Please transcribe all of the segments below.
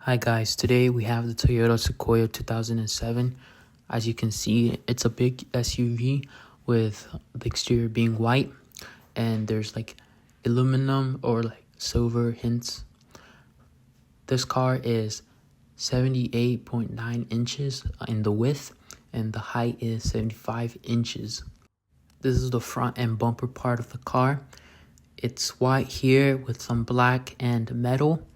Hi guys, today we have the Toyota Sequoia 2007. As you can see, it's a big SUV with the exterior being white and there's like aluminum or like silver hints. This car is 78.9 inches in the width and the height is 75 inches. This is the front and bumper part of the car. It's white here with some black and metal.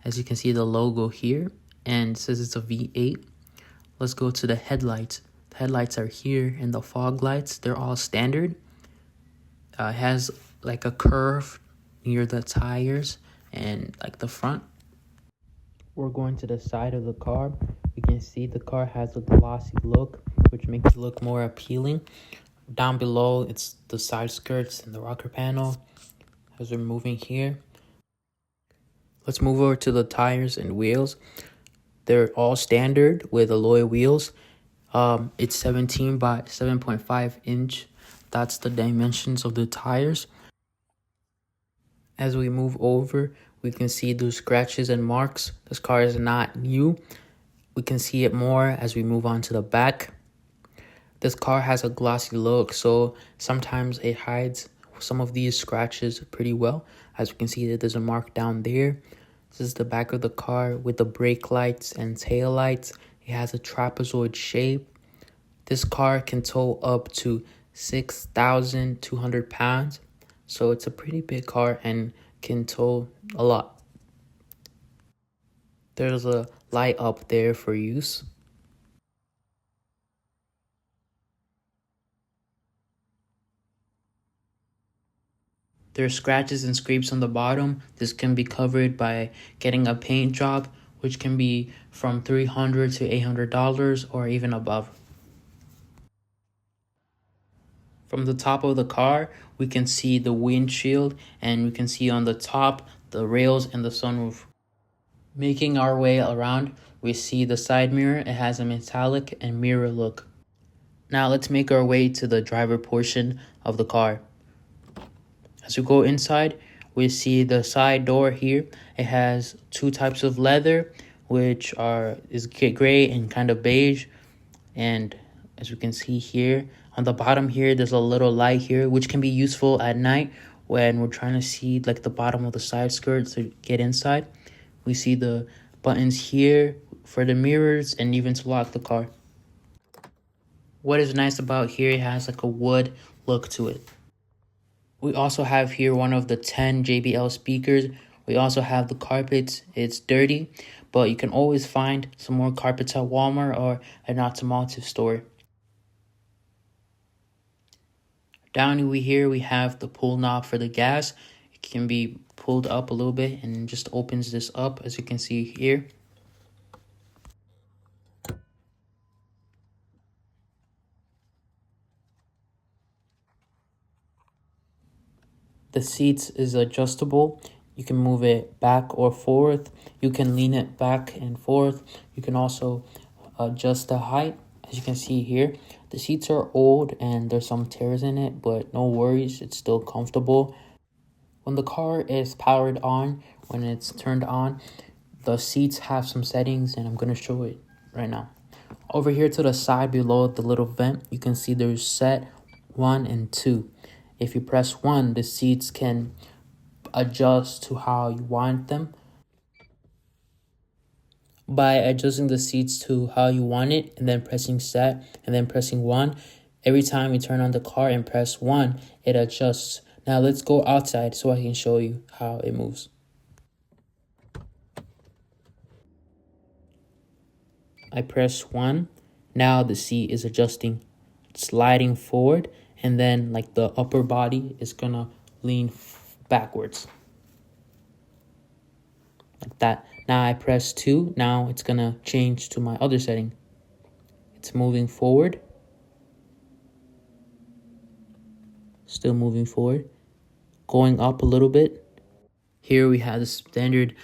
As you can see the logo here, and it says it's a V8. Let's go to the headlights. The headlights are here, and the fog lights, they're all standard. It has like a curve near the tires and like the front. We're going to the side of the car. You can see the car has a glossy look, which makes it look more appealing. Down below, it's the side skirts and the rocker panel. As we're moving here, let's move over to the tires and wheels. They're all standard with alloy wheels. It's 17 by 7.5 inch. That's the dimensions of the tires. As we move over, we can see those scratches and marks. This car is not new. We can see it more as we move on to the back. This car has a glossy look, so sometimes it hides some of these scratches pretty well. As you can see, there's a mark down there. This is the back of the car with the brake lights and tail lights. It has a trapezoid shape. This car can tow up to 6,200 pounds. So it's a pretty big car and can tow a lot. There's a light up there for use. There's scratches and scrapes on the bottom. This can be covered by getting a paint job, which can be from $300 to $800 or even above. From the top of the car, we can see the windshield and we can see on the top the rails and the sunroof. Making our way around, we see the side mirror. It has a metallic and mirror look. Now let's make our way to the driver portion of the car. As we go inside, we see the side door here. It has two types of leather, which is gray and kind of beige. And as you can see here, on the bottom here, there's a little light here, which can be useful at night when we're trying to see like the bottom of the side skirt to get inside. We see the buttons here for the mirrors and even to lock the car. What is nice about here, it has like a wood look to it. We also have here one of the 10 JBL speakers. We also have the carpets. It's dirty, but you can always find some more carpets at Walmart or an automotive store. Down here we have the pull knob for the gas. It can be pulled up a little bit and just opens this up, as you can see here. The seats is adjustable. You can move it back or forth. You can lean it back and forth. You can also adjust the height. As you can see here, the seats are old and there's some tears in it, but no worries, it's still comfortable. When the car is powered on, when it's turned on, the seats have some settings and I'm going to show it right now. Over here to the side below the little vent, you can see there's set 1 and 2. If you press 1, the seats can adjust to how you want them. By adjusting the seats to how you want it and then pressing set and then pressing 1, every time you turn on the car and press 1, it adjusts. Now let's go outside so I can show you how it moves. I press 1. Now the seat is adjusting, sliding forward, and then like the upper body is gonna lean backwards like that. Now I press 2. Now it's gonna change to my other setting. It's moving forward, still moving forward, going up a little bit. Here we have the standard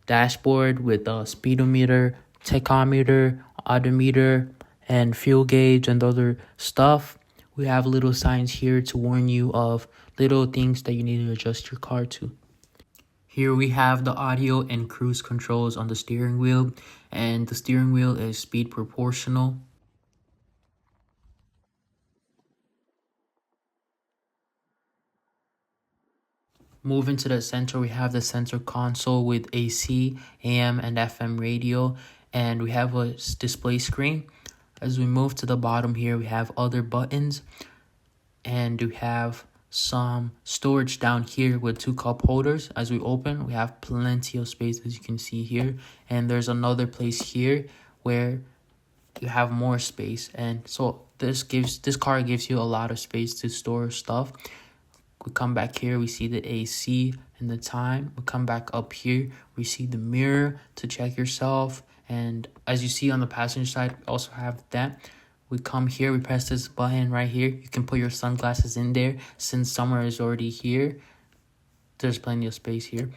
dashboard with a speedometer, tachometer, odometer, and fuel gauge and other stuff. We have little signs here to warn you of little things that you need to adjust your car to. Here we have the audio and cruise controls on the steering wheel, and the steering wheel is speed proportional. Moving to the center, we have the center console with AC, AM, and FM radio, and we have a display screen. As we move to the bottom here, we have other buttons, and we have some storage down here with 2 cup holders. As we open, we have plenty of space, as you can see here, and there's another place here where you have more space. And so this car gives you a lot of space to store stuff. We come back here, we see the AC and the time. We come back up here, we see the mirror to check yourself. And as you see on the passenger side, we also have that. We come here, we press this button right here. You can put your sunglasses in there. Since summer is already here, there's plenty of space here.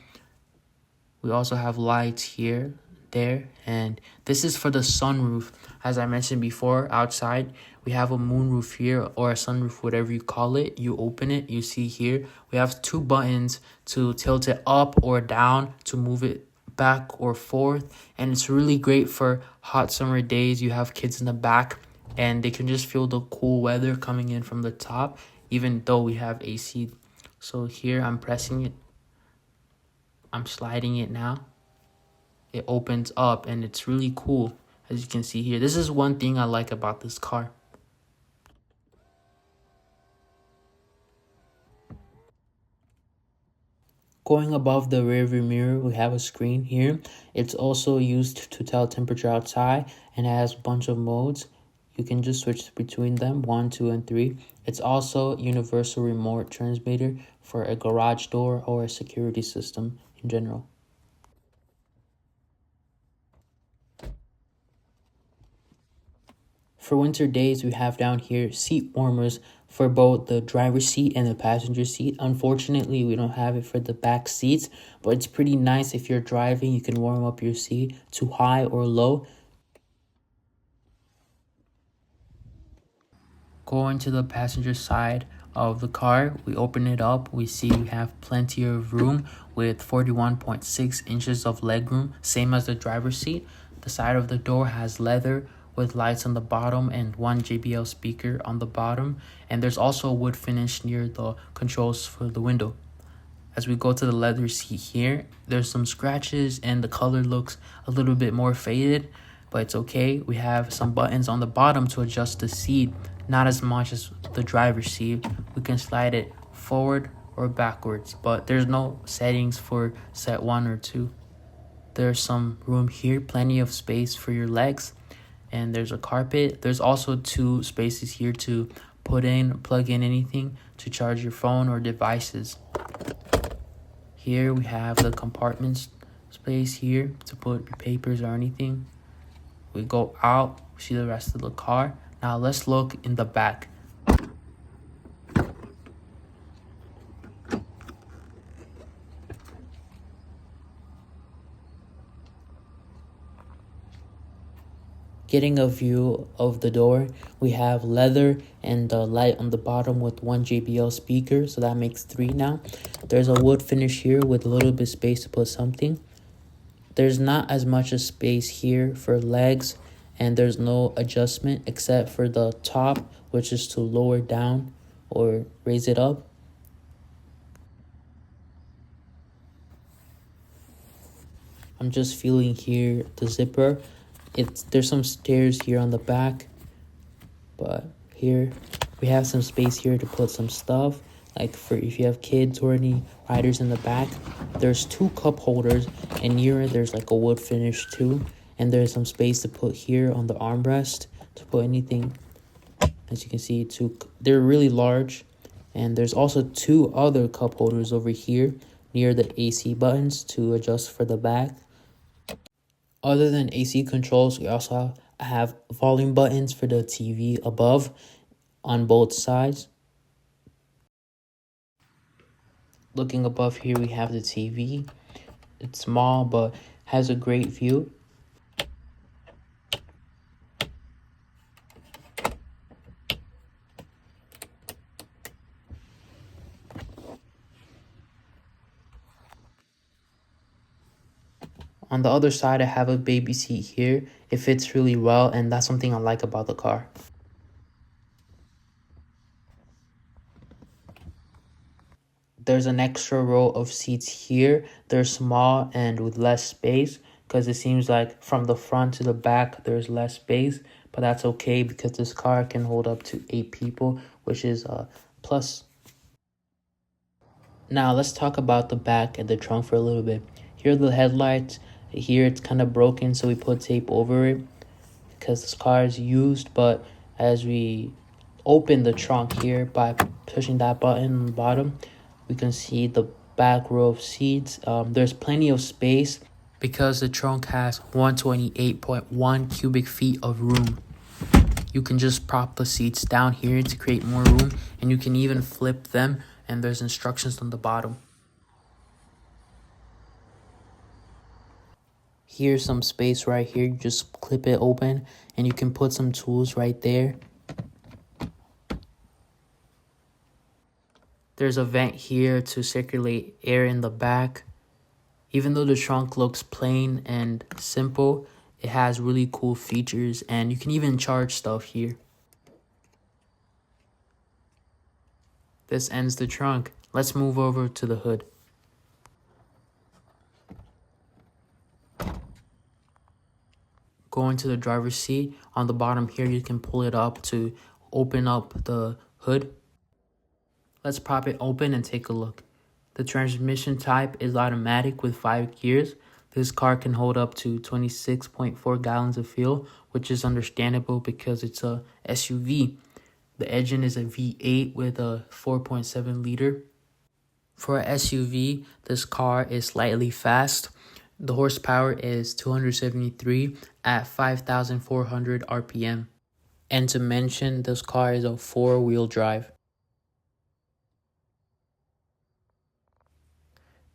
We also have lights here, there, and this is for the sunroof. As I mentioned before, outside we have a moonroof here, or a sunroof, whatever you call it. You open it, you see here we have 2 buttons to tilt it up or down, to move it back or forth, and it's really great for hot summer days. You have kids in the back and they can just feel the cool weather coming in from the top, even though we have AC. So here I'm pressing it, I'm sliding it now. It opens up and it's really cool, as you can see here. This is one thing I like about this car. Going above the rearview mirror, we have a screen here. It's also used to tell temperature outside, and it has a bunch of modes. You can just switch between them, 1, 2, and 3. It's also universal remote transmitter for a garage door or a security system in general. For winter days, we have down here seat warmers for both the driver's seat and the passenger seat. Unfortunately, we don't have it for the back seats, but it's pretty nice. If you're driving, you can warm up your seat to high or low. Going to the passenger side of the car, we open it up, we see we have plenty of room with 41.6 inches of legroom, same as the driver's seat. The side of the door has leather with lights on the bottom and 1 JBL speaker on the bottom, and there's also a wood finish near the controls for the window. As we go to the leather seat here, there's some scratches and the color looks a little bit more faded, but it's okay. We have some buttons on the bottom to adjust the seat, not as much as the driver's seat. We can slide it forward or backwards, but there's no settings for set 1 or 2. There's some room here, plenty of space for your legs, and there's a carpet. There's also 2 spaces here to plug in anything to charge your phone or devices. Here we have the compartments space here to put your papers or anything. We go out, see the rest of the car. Now let's look in the back. Getting a view of the door, we have leather and the light on the bottom with 1 JBL speaker, so that makes 3 now. There's a wood finish here with a little bit of space to put something. There's not as much of space here for legs, and there's no adjustment except for the top, which is to lower down or raise it up. I'm just feeling here the zipper. There's some stairs here on the back, but here we have some space here to put some stuff, like for if you have kids or any riders in the back. There's 2 cup holders, and here there's like a wood finish too, and there's some space to put here on the armrest to put anything. As you can see, they're really large, and there's also 2 other cup holders over here near the AC buttons to adjust for the back. Other than AC controls, we also have volume buttons for the TV above on both sides. Looking above here, we have the TV. It's small, but has a great view. On the other side, I have a baby seat here. It fits really well, and that's something I like about the car. There's an extra row of seats here. They're small and with less space because it seems like from the front to the back there's less space, but that's okay because this car can hold up to 8 people, which is a plus. Now let's talk about the back and the trunk for a little bit. Here are the headlights. Here it's kind of broken, so we put tape over it because this car is used. But as we open the trunk here by pushing that button on the bottom, we can see the back row of seats. There's plenty of space because the trunk has 128.1 cubic feet of room. You can just prop the seats down here to create more room, and you can even flip them, and there's instructions on the bottom. Here's some space right here. You just clip it open and you can put some tools right there. There's a vent here to circulate air in the back. Even though the trunk looks plain and simple, it has really cool features, and you can even charge stuff here. This ends the trunk. Let's move over to the hood. Going to the driver's seat, on the bottom here you can pull it up to open up the hood. Let's pop it open and take a look. The transmission type is automatic with 5 gears. This car can hold up to 26.4 gallons of fuel, which is understandable because it's a SUV. The engine is a V8 with a 4.7 liter. For a SUV, this car is slightly fast. The horsepower is 273 at 5,400 RPM. And to mention, this car is a 4-wheel drive.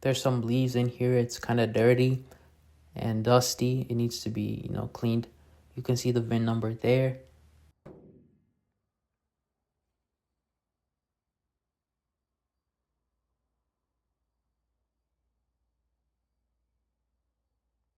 There's some leaves in here. It's kind of dirty and dusty. It needs to be, cleaned. You can see the VIN number there.